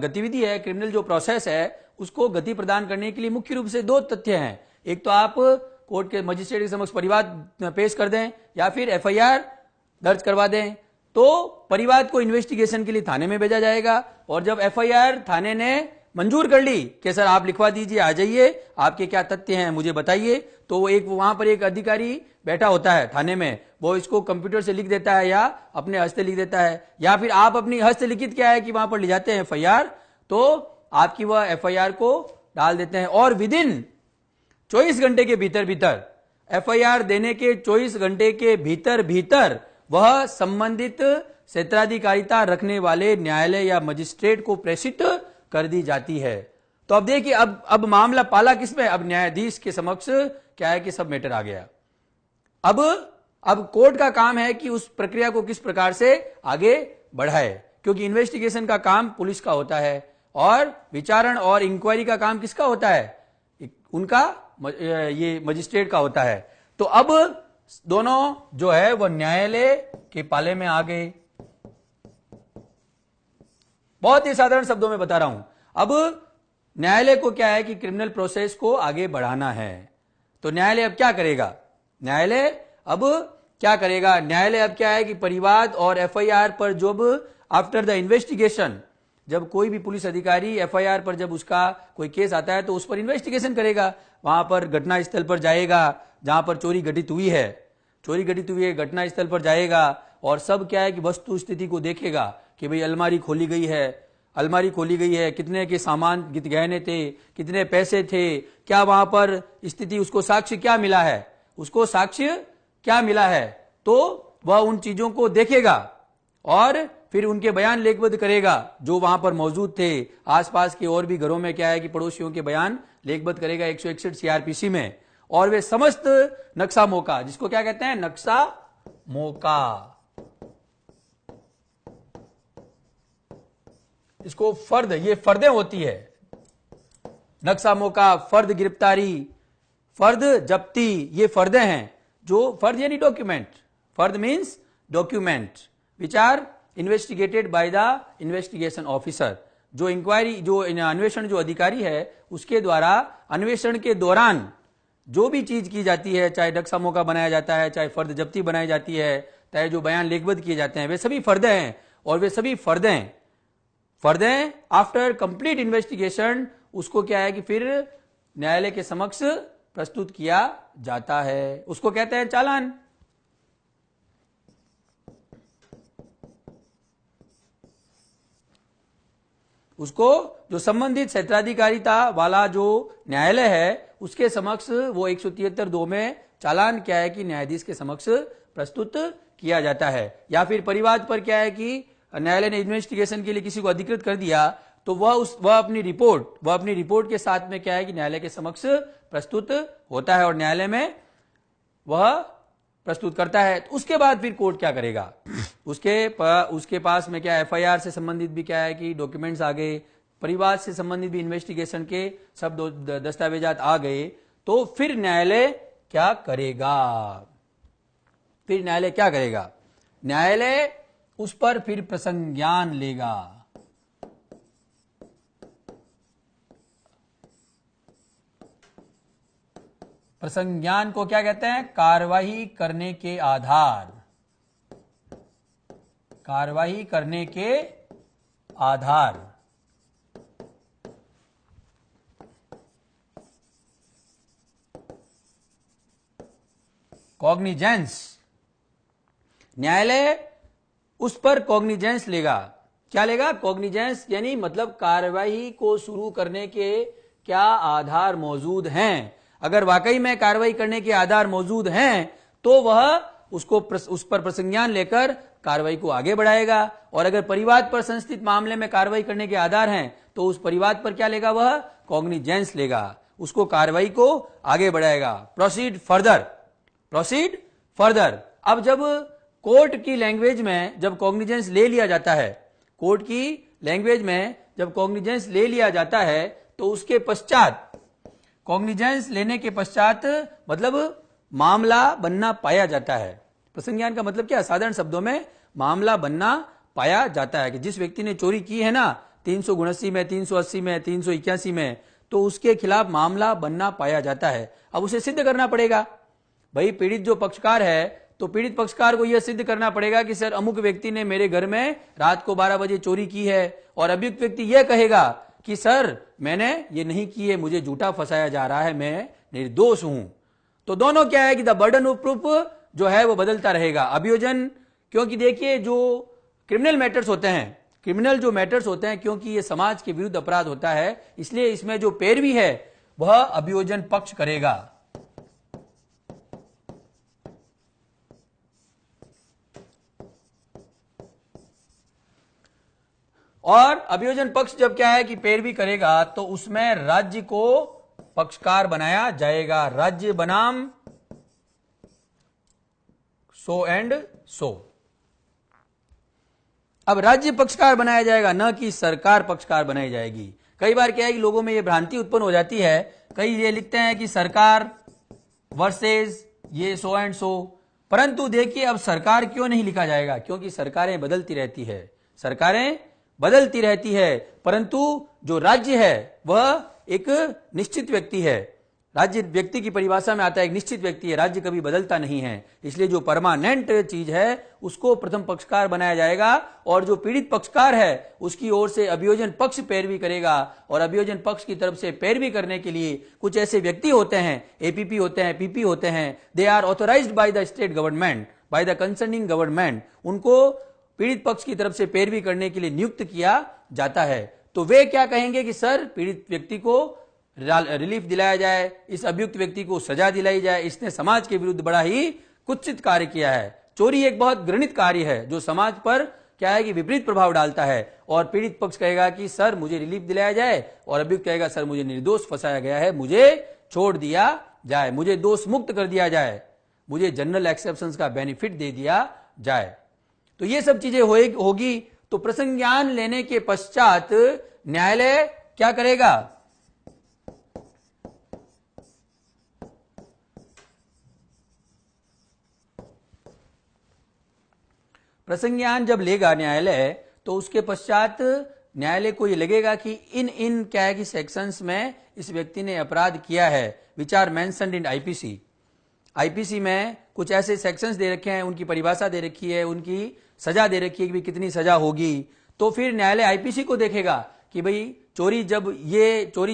गतिविधि है, क्रिमिनल जो प्रोसेस है, उसको गति प्रदान करने के लिए मुख्य रूप से दो तथ्य हैं। एक तो आप कोर्ट के मजिस्ट्रेट के समक्ष परिवाद पेश कर दें या फिर एफआईआर दर्ज करवा दें। तो परिवाद को इन्वेस्टिगेशन के लिए थाने में भेजा जाएगा और जब एफआईआर थाने ने मंजूर कर ली कि सर आप लिखवा दीजिए, आ जाइए, आपके क्या तथ्य हैं मुझे बताइए, तो वो एक वहां पर एक अधिकारी बैठा होता है थाने में, वो इसको कंप्यूटर से लिख देता है या अपने हस्ते लिख देता है, या फिर आप अपनी हस्तलिखित क्या है कि वहां पर ले जाते हैं एफआईआर, तो आपकी वह एफआईआर को डाल देते हैं और विदिन 24 घंटे के भीतर भीतर, एफआईआर देने के 24 घंटे के भीतर भीतर वह संबंधित क्षेत्राधिकारिता रखने वाले न्यायालय या मजिस्ट्रेट को प्रेषित कर दी जाती है। तो अब देखिए, अब मामला पाला किसमें, अब न्यायाधीश के समक्ष क्या है कि सब मैटर आ गया। अब कोर्ट का काम है कि उस प्रक्रिया को किस प्रकार से आगे बढ़ाए, क्योंकि इन्वेस्टिगेशन का काम पुलिस का होता है और विचारण और इंक्वायरी का काम किसका होता है, उनका ये मजिस्ट्रेट का होता है। तो अब दोनों जो है वह न्यायालय के पाले में आ गए। बहुत ही साधारण शब्दों में बता रहा हूं। अब न्यायालय को क्या है कि क्रिमिनल प्रोसेस को आगे बढ़ाना है, तो न्यायालय अब क्या करेगा, न्यायालय अब क्या करेगा, न्यायालय अब क्या है कि परिवाद और एफआईआर पर जब आफ्टर द इन्वेस्टिगेशन, जब कोई भी पुलिस अधिकारी एफआईआर पर जब उसका कोई केस आता है तो उस पर इन्वेस्टिगेशन करेगा, वहां पर घटना स्थल पर जाएगा जहां पर चोरी घटित हुई है, घटना स्थल पर जाएगा और सब क्या है कि वस्तु स्थिति को देखेगा कि भाई अलमारी खोली गई है, कितने के सामान गहने थे, कितने पैसे थे, क्या वहां पर स्थिति, उसको साक्ष्य क्या मिला है, तो वह उन चीजों को देखेगा और फिर उनके बयान लेखबद्ध करेगा जो वहां पर मौजूद थे। आसपास के और भी घरों में क्या है कि पड़ोसियों के बयान लेखबद्ध करेगा 161 सीआरपीसी में, और वे समस्त नक्शा मौका, जिसको क्या कहते हैं, नक्शा मौका, इसको फर्द, ये फर्दें होती है, नक्शा मौका, फर्द गिरफ्तारी, फर्द जब्ती, ये फर्दें हैं। जो फर्द यानी डॉक्यूमेंट, फर्द means document which are investigated by the investigation officer, जो इंक्वायरी, जो अन्वेषण जो अधिकारी है उसके द्वारा अन्वेषण के दौरान जो भी चीज की जाती है, चाहे नक्शा मौका बनाया जाता है, चाहे फर्द जब्ती बनाई जाती है, चाहे जो बयान लेखबद्ध किए जाते हैं, वे सभी फर्दें हैं। और वे सभी फर्दें आफ्टर कंप्लीट इन्वेस्टिगेशन उसको क्या है कि फिर न्यायालय के समक्ष प्रस्तुत किया जाता है, उसको कहते हैं चालान। उसको जो संबंधित क्षेत्राधिकारिता वाला जो न्यायालय है उसके समक्ष वो 173(2) में चालान क्या है कि न्यायाधीश के समक्ष प्रस्तुत किया जाता है। या फिर परिवाद पर क्या है कि न्यायालय ने इन्वेस्टिगेशन के लिए किसी को अधिकृत कर दिया तो वह अपनी रिपोर्ट के साथ में क्या है कि न्यायालय के समक्ष प्रस्तुत होता है और न्यायालय में वह प्रस्तुत करता है। तो उसके बाद फिर कोर्ट क्या करेगा, उसके पास में क्या एफआईआर से संबंधित भी क्या है कि डॉक्यूमेंट्स आ गए, परिवाद से संबंधित भी इन्वेस्टिगेशन के सब दस्तावेजात आ गए, तो फिर न्यायालय क्या करेगा, न्यायालय उस पर फिर प्रसंज्ञान लेगा। प्रसंज्ञान को क्या कहते हैं, कार्रवाई करने के आधार, कॉग्निजेंस, न्यायालय उस पर कॉग्निजेंस लेगा। क्या लेगा, कॉग्निजेंस, यानी मतलब कार्रवाई को शुरू करने के क्या आधार मौजूद हैं। अगर वाकई में कार्रवाई करने के आधार मौजूद हैं तो वह उस पर प्रसंज्ञान लेकर कार्रवाई को आगे बढ़ाएगा, और अगर परिवाद पर संस्थित मामले में कार्रवाई करने के आधार हैं तो उस परिवाद पर क्या लेगा, वह कॉग्निजेंस लेगा, उसको कार्रवाई को आगे बढ़ाएगा। Proceed further. अब जब कोर्ट की लैंग्वेज में जब कॉग्निजेंस ले लिया जाता है, कोर्ट की लैंग्वेज में जब कॉग्निजेंस ले लिया जाता है तो उसके पश्चात, कॉग्निजेंस लेने के पश्चात मतलब मामला बनना पाया जाता है। प्रसंज्ञान का मतलब क्या, साधारण शब्दों में मामला बनना पाया जाता है कि जिस व्यक्ति ने चोरी की है ना 379 में, 380 में, 381 में, तो उसके खिलाफ मामला बनना पाया जाता है। अब उसे सिद्ध करना पड़ेगा। भाई पीड़ित जो पक्षकार है, तो पीड़ित पक्षकार को यह सिद्ध करना पड़ेगा कि सर अमुक व्यक्ति ने मेरे घर में रात को 12 बजे चोरी की है, और अभियुक्त व्यक्ति यह कहेगा कि सर मैंने ये नहीं की है, मुझे झूठा फंसाया जा रहा है, मैं निर्दोष हूं। तो दोनों क्या है कि द बर्डन ऑफ प्रूफ जो है वो बदलता रहेगा। अभियोजन, क्योंकि देखिए जो क्रिमिनल मैटर्स होते हैं, क्रिमिनल जो मैटर्स होते हैं, क्योंकि ये समाज के विरुद्ध अपराध होता है, इसलिए इसमें जो पैरवी है वह अभियोजन पक्ष करेगा। और अभियोजन पक्ष जब क्या है कि पैरवी करेगा, तो उसमें राज्य को पक्षकार बनाया जाएगा। राज्य बनाम सो एंड सो। अब राज्य पक्षकार बनाया जाएगा, न कि सरकार पक्षकार बनाई जाएगी। कई बार क्या है कि लोगों में यह भ्रांति उत्पन्न हो जाती है, कई ये लिखते हैं कि सरकार वर्सेस ये सो एंड सो, परंतु देखिए अब सरकार क्यों नहीं लिखा जाएगा, क्योंकि सरकारें बदलती रहती है, सरकारें बदलती रहती है, परंतु जो राज्य है वह एक निश्चित व्यक्ति है। राज्य व्यक्ति की परिभाषा में आता है, एक निश्चित व्यक्ति है, राज्य कभी बदलता नहीं है। इसलिए जो परमानेंट चीज है उसको प्रथम पक्षकार बनाया जाएगा, और जो पीड़ित पक्षकार है उसकी ओर से अभियोजन पक्ष पैरवी करेगा। और अभियोजन पक्ष की तरफ से पैरवी करने के लिए कुछ ऐसे व्यक्ति होते हैं, एपीपी होते हैं, पीपी होते हैं, they are authorised by the state government, by the concerning government, उनको पीड़ित पक्ष की तरफ से पैरवी करने के लिए नियुक्त किया जाता है। तो वे क्या कहेंगे कि सर पीड़ित व्यक्ति को रिलीफ दिलाया जाए, इस अभियुक्त व्यक्ति को सजा दिलाई जाए, इसने समाज के विरुद्ध बड़ा ही कुत्सित कार्य किया है। चोरी एक बहुत घृणित कार्य है जो समाज पर क्या है कि विपरीत प्रभाव डालता है। और पीड़ित पक्ष कहेगा कि सर मुझे रिलीफ दिलाया जाए, और अभियुक्त कहेगा सर मुझे निर्दोष फंसाया गया है, मुझे छोड़ दिया जाए, मुझे दोष मुक्त कर दिया जाए, मुझे जनरल एक्सेप्शंस का बेनिफिट दे दिया जाए। तो ये सब चीजें होगी। तो प्रसंज्ञान लेने के पश्चात न्यायालय क्या करेगा, प्रसंज्ञान जब लेगा न्यायालय, तो उसके पश्चात न्यायालय को ये लगेगा कि इन क्या है कि सेक्शंस में इस व्यक्ति ने अपराध किया है, which are mentioned in IPC. IPC में कुछ ऐसे सेक्शंस दे रखे हैं, उनकी परिभाषा दे रखी है, उनकी सजा दे रखी है कि कितनी सजा होगी। तो फिर न्यायालय आईपीसी को देखेगा कि भाई चोरी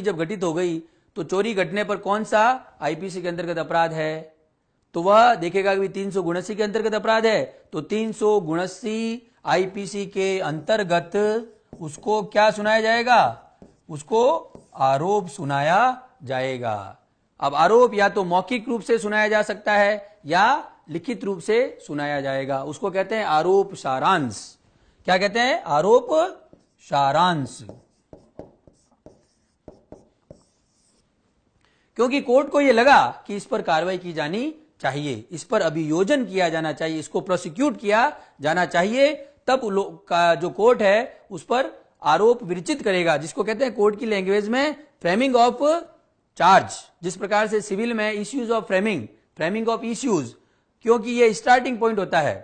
जब घटित हो गई, तो चोरी घटने पर कौन सा आईपीसी के अंतर्गत अपराध है, तो वह देखेगा कि 379 के अंतर्गत अपराध है, तो 379 आईपीसी के अंतर्गत उसको क्या सुनाया जाएगा, उसको आरोप सुनाया जाएगा। अब आरोप या तो मौखिक रूप से सुनाया जा सकता है या लिखित रूप से सुनाया जाएगा, उसको कहते हैं आरोप सारांश। क्या कहते हैं, आरोप सारांश। क्योंकि कोर्ट को यह लगा कि इस पर कार्रवाई की जानी चाहिए, इस पर अभियोजन किया जाना चाहिए, इसको प्रोसिक्यूट किया जाना चाहिए, तब का जो कोर्ट है उस पर आरोप विरचित करेगा, जिसको कहते हैं कोर्ट की लैंग्वेज में फ्रेमिंग ऑफ चार्ज। जिस प्रकार से सिविल में issues of framing of issues, क्योंकि ये स्टार्टिंग पॉइंट होता है।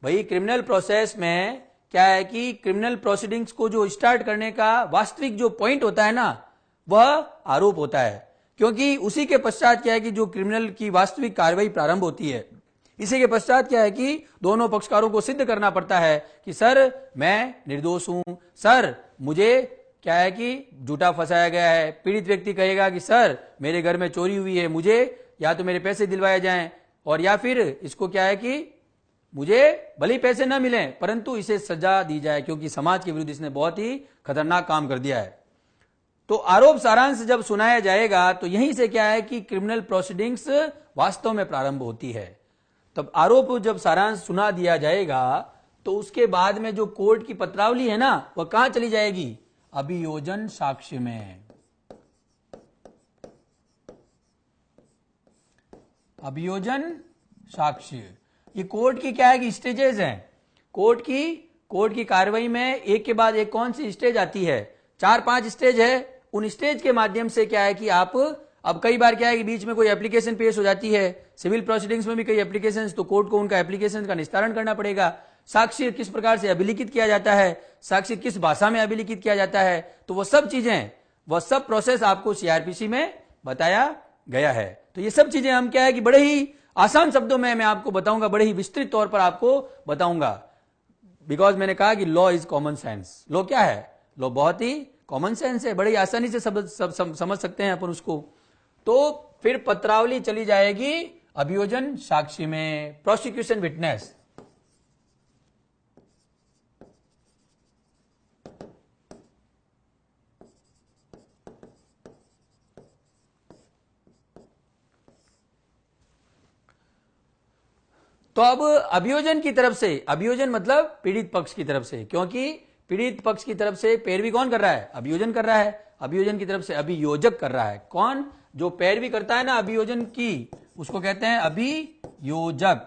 भाई क्रिमिनल प्रोसेस में क्या है कि क्रिमिनल प्रोसीडिंग्स को जो स्टार्ट करने का वास्तविक जो पॉइंट होता है ना, वह आरोप होता है, क्योंकि उसी के पश्चात क्या है कि जो क्रिमिनल की वास्तविक कार्रवाई प्रारंभ होती है, इसी के पश्चात क्या है कि दोनों पक्षकारों को सिद्ध करना पड़ता है कि सर मैं निर्दोष हूं, सर मुझे क्या है कि झूठा फंसाया गया है। पीड़ित व्यक्ति कहेगा कि सर मेरे घर में चोरी हुई है, मुझे या तो मेरे पैसे दिलवाए जाएं, और या फिर इसको क्या है कि मुझे भले ही पैसे न मिले परंतु इसे सजा दी जाए, क्योंकि समाज के विरुद्ध इसने बहुत ही खतरनाक काम कर दिया है। तो आरोप सारांश जब सुनाया जाएगा, तो यहीं से क्या है कि क्रिमिनल प्रोसीडिंग्स वास्तव में प्रारंभ होती है। तब आरोप जब सारांश सुना दिया जाएगा, तो उसके बाद में जो कोर्ट की पत्रावली है ना, वह कहां चली जाएगी, अभियोजन साक्ष्य में। अभियोजन साक्ष्य, ये कोर्ट की क्या है कि स्टेजेस हैं। कोर्ट की कार्रवाई में एक के बाद एक कौन सी स्टेज आती है, 4-5 स्टेज है। उन स्टेज के माध्यम से क्या है कि आप, अब कई बार क्या है कि बीच में कोई एप्लीकेशन पेश हो जाती है, सिविल प्रोसीडिंग्स में भी कई एप्लीकेशन, तो कोर्ट को उनका एप्लीकेशन का निस्तारण करना पड़ेगा। साक्ष्य किस प्रकार से अभिलिखित किया जाता है, साक्ष्य किस भाषा में अभिलिखित किया जाता है, तो वो सब चीजें वह सब प्रोसेस आपको सीआरपीसी में बताया गया है। तो ये सब चीजें हम क्या है कि बड़े ही आसान शब्दों में मैं आपको बताऊंगा, बड़े ही विस्तृत तौर पर आपको बताऊंगा, बिकॉज मैंने कहा कि law is common sense. Law क्या है? लॉ बहुत ही कॉमन सेंस है, बड़ी आसानी से समझ सकते हैं अपन उसको। तो फिर पत्रावली चली जाएगी अभियोजन साक्षी में, प्रोसिक्यूशन विटनेस। तो अब अभियोजन की तरफ से, अभियोजन मतलब पीड़ित पक्ष की तरफ से, क्योंकि पीड़ित पक्ष की तरफ से पैरवी कौन कर रहा है? अभियोजन कर रहा है। अभियोजन की तरफ से अभियोजक कर रहा है। कौन? जो पैरवी करता है ना अभियोजन की, उसको कहते हैं अभियोजक।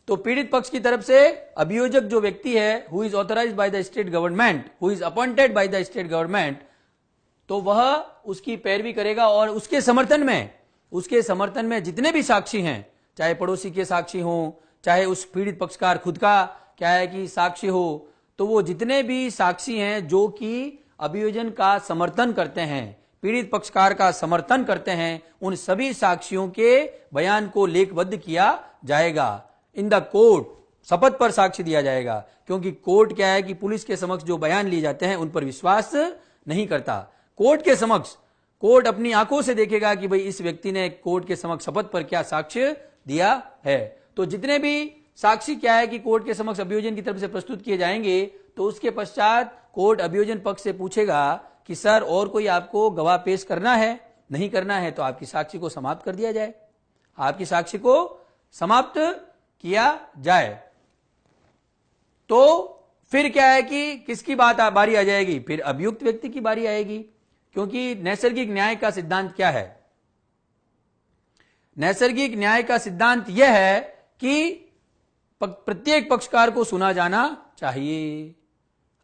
तो पीड़ित पक्ष की तरफ से अभियोजक जो व्यक्ति है, who is authorised bye the state government, who is appointed by the state government, तो वह उसकी पैरवी करेगा और उसके समर्थन में जितने भी साक्षी हैं, चाहे पड़ोसी के साक्षी हों, चाहे उस पीड़ित पक्षकार खुद का क्या है कि साक्षी हो, तो वो जितने भी साक्षी हैं जो कि अभियोजन का समर्थन करते हैं, पीड़ित पक्षकार का समर्थन करते हैं, उन सभी साक्षियों के बयान को लेखबद्ध किया जाएगा इन द कोर्ट। शपथ पर साक्ष्य दिया जाएगा, क्योंकि कोर्ट क्या है कि पुलिस के समक्ष जो बयान लिए जाते हैं उन पर विश्वास नहीं करता। कोर्ट के समक्ष कोर्ट अपनी आंखों से देखेगा कि भाई इस व्यक्ति ने कोर्ट के समक्ष शपथ पर क्या साक्ष्य दिया है। तो जितने भी साक्षी क्या है कि कोर्ट के समक्ष अभियोजन की तरफ से प्रस्तुत किए जाएंगे, तो उसके पश्चात कोर्ट अभियोजन पक्ष से पूछेगा कि सर और कोई आपको गवाह पेश करना है? नहीं करना है तो आपकी साक्षी को समाप्त कर दिया जाए, आपकी साक्षी को समाप्त किया जाए। तो फिर क्या है कि किसकी बारी आ जाएगी? फिर अभियुक्त व्यक्ति की बारी आएगी, क्योंकि नैसर्गिक न्याय का सिद्धांत क्या है? नैसर्गिक न्याय का सिद्धांत यह है कि प्रत्येक पक्षकार को सुना जाना चाहिए।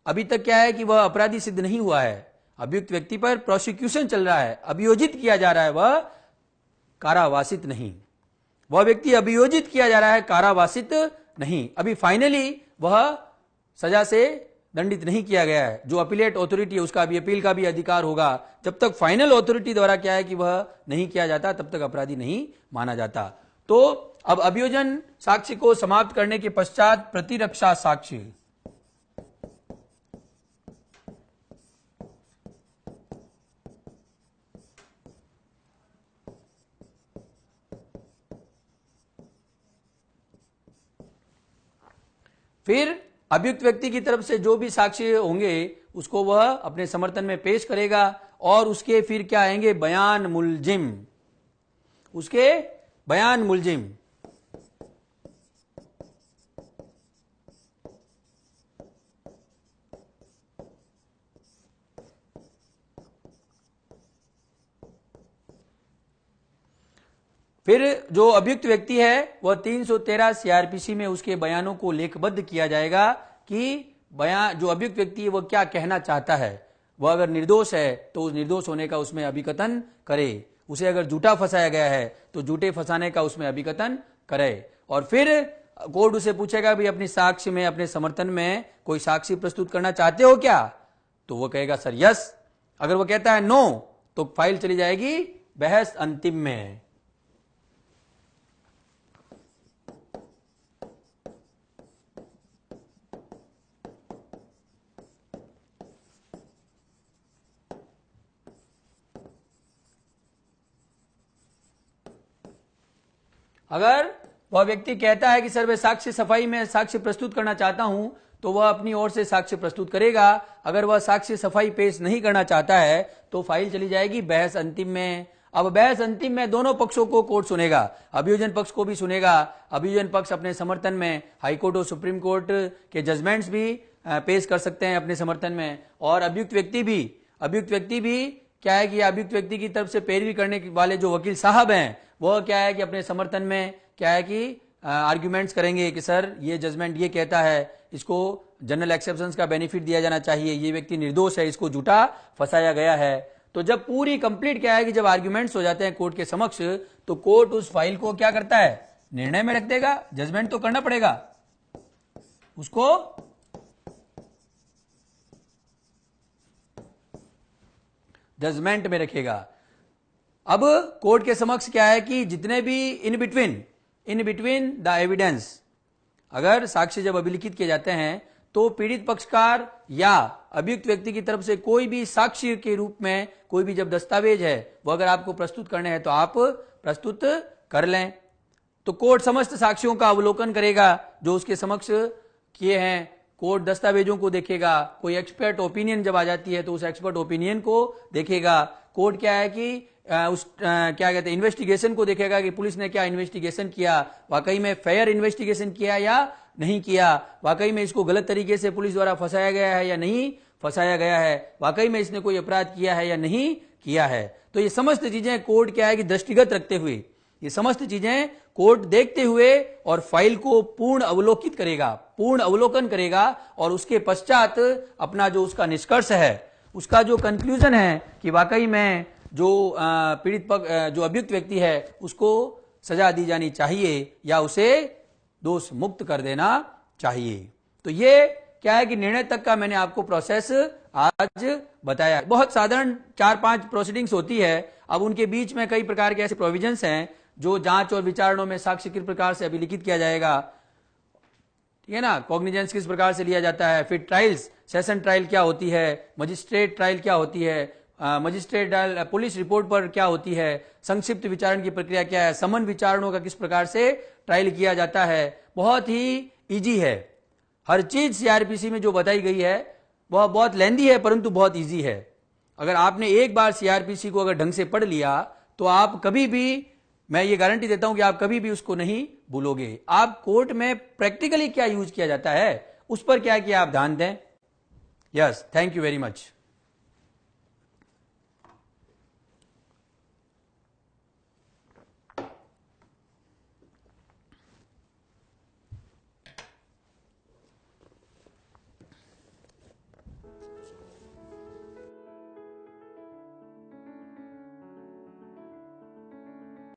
अभी तक क्या है कि वह अपराधी सिद्ध नहीं हुआ है, अभियुक्त व्यक्ति पर प्रोसिक्यूशन चल रहा है, अभियोजित किया जा रहा है, वह कारावासित नहीं। वह व्यक्ति अभियोजित किया जा रहा है, कारावासित नहीं। अभी फाइनली वह सजा से दंडित नहीं किया गया है। जो अपीलेट अथॉरिटी है उसका भी अपील का भी अधिकार होगा। जब तक फाइनल अथॉरिटी द्वारा क्या है कि वह नहीं किया जाता, तब तक अपराधी नहीं माना जाता। तो अब अभियोजन साक्ष्य को समाप्त करने के पश्चात प्रतिरक्षा साक्ष्य, फिर अभियुक्त व्यक्ति की तरफ से जो भी साक्षी होंगे उसको वह अपने समर्थन में पेश करेगा, और उसके फिर क्या आएंगे? बयान मुलजिम। उसके बयान मुलजिम। फिर जो अभियुक्त व्यक्ति है वह 313 सीआरपीसी में उसके बयानों को लेखबद्ध किया जाएगा कि बयान जो अभियुक्त व्यक्ति है वह क्या कहना चाहता है। वह अगर निर्दोष है तो उस निर्दोष होने का उसमें अभिकथन करे, उसे अगर झूठा फंसाया गया है तो झूठे फंसाने का उसमें अभिकथन करे। और फिर कोर्ट उसे पूछेगा भी अपनी साक्ष्य में, अपने समर्थन में कोई साक्षी प्रस्तुत करना चाहते हो क्या? तो वह कहेगा सर यस। अगर वह कहता है नो तो फाइल चली जाएगी बहस अंतिम में। अगर वह व्यक्ति कहता है कि सर मैं साक्ष्य सफाई में साक्ष्य प्रस्तुत करना चाहता हूं, तो वह अपनी ओर से साक्ष्य प्रस्तुत करेगा। अगर वह साक्ष्य सफाई पेश नहीं करना चाहता है तो फाइल चली जाएगी बहस अंतिम में। अब बहस अंतिम में दोनों पक्षों को कोर्ट सुनेगा, अभियोजन पक्ष को भी सुनेगा। अभियोजन पक्ष अपने समर्थन में हाईकोर्ट और सुप्रीम कोर्ट के जजमेंट्स भी पेश कर सकते हैं अपने समर्थन में, और अभियुक्त व्यक्ति भी क्या है कि अभियुक्त व्यक्ति की तरफ से पैरवी करने वाले जो वकील साहब हैं वह क्या है कि अपने समर्थन में क्या है कि आर्ग्यूमेंट्स करेंगे कि सर ये जजमेंट ये कहता है, इसको जनरल एक्सेप्शंस का बेनिफिट दिया जाना चाहिए, ये व्यक्ति निर्दोष है, इसको झूठा फंसाया गया है। तो जब पूरी कंप्लीट क्या है कि जब आर्ग्यूमेंट्स हो जाते हैं कोर्ट के समक्ष, तो कोर्ट उस फाइल को क्या करता है? निर्णय में रख देगा। जजमेंट तो करना पड़ेगा उसको, जजमेंट में रखेगा। अब कोर्ट के समक्ष क्या है कि जितने भी इन बिटवीन द एविडेंस, अगर साक्ष्य जब अभिलिखित किए जाते हैं तो पीड़ित पक्षकार या अभियुक्त व्यक्ति की तरफ से कोई भी साक्ष्य के रूप में कोई भी जब दस्तावेज है वो अगर आपको प्रस्तुत करने हैं तो आप प्रस्तुत कर लें। तो कोर्ट समस्त साक्ष्यों का अवलोकन करेगा जो उसके समक्ष किए हैं। कोर्ट दस्तावेजों को देखेगा, कोई एक्सपर्ट ओपिनियन जब आ जाती है तो उस एक्सपर्ट ओपिनियन को देखेगा। कोर्ट क्या है कि क्या कहते हैं इन्वेस्टिगेशन को देखेगा कि पुलिस ने क्या इन्वेस्टिगेशन किया, वाकई में फेयर इन्वेस्टिगेशन किया या नहीं किया, वाकई में इसको गलत तरीके से पुलिस द्वारा फंसाया गया है या नहीं फंसाया गया है, वाकई में इसने कोई अपराध किया है या नहीं किया है। तो ये समस्त चीजें कोर्ट क्या है कि दृष्टिगत रखते हुए, ये समस्त चीजें कोर्ट देखते हुए और फाइल को पूर्ण अवलोकित करेगा, पूर्ण अवलोकन करेगा और उसके पश्चात अपना जो उसका निष्कर्ष है, उसका जो कंक्लूजन है कि वाकई में जो पीड़ित जो अभियुक्त व्यक्ति है उसको सजा दी जानी चाहिए या उसे दोष मुक्त कर देना चाहिए। तो ये क्या है कि निर्णय तक का मैंने आपको प्रोसेस आज बताया। बहुत साधारण 4-5 प्रोसीडिंग्स होती है। अब उनके बीच में कई प्रकार के ऐसे प्रोविजंस हैं जो जांच और विचारणों में साक्ष्य किस प्रकार से अभिलिखित किया जाएगा, ठीक है ना, कॉग्निजेंस किस प्रकार से लिया जाता है, फिर ट्रायल्स, सेशन ट्रायल क्या होती है, मजिस्ट्रेट ट्रायल क्या होती है, मजिस्ट्रेट ट्रायल पुलिस रिपोर्ट पर क्या होती है, संक्षिप्त विचारण की प्रक्रिया क्या है, समन विचारणों का किस प्रकार से ट्रायल किया जाता है। बहुत ही इजी है, हर चीज सीआरपीसी में जो बताई गई है वह बहुत लेंदी है परंतु बहुत इजी है। अगर आपने एक बार सीआरपीसी को अगर ढंग से पढ़ लिया तो आप कभी भी, मैं ये गारंटी देता हूं कि आप कभी भी उसको नहीं भूलोगे। आप कोर्ट में प्रैक्टिकली क्या यूज किया जाता है उस पर क्या किया आप ध्यान दें। Yes, thank you very much.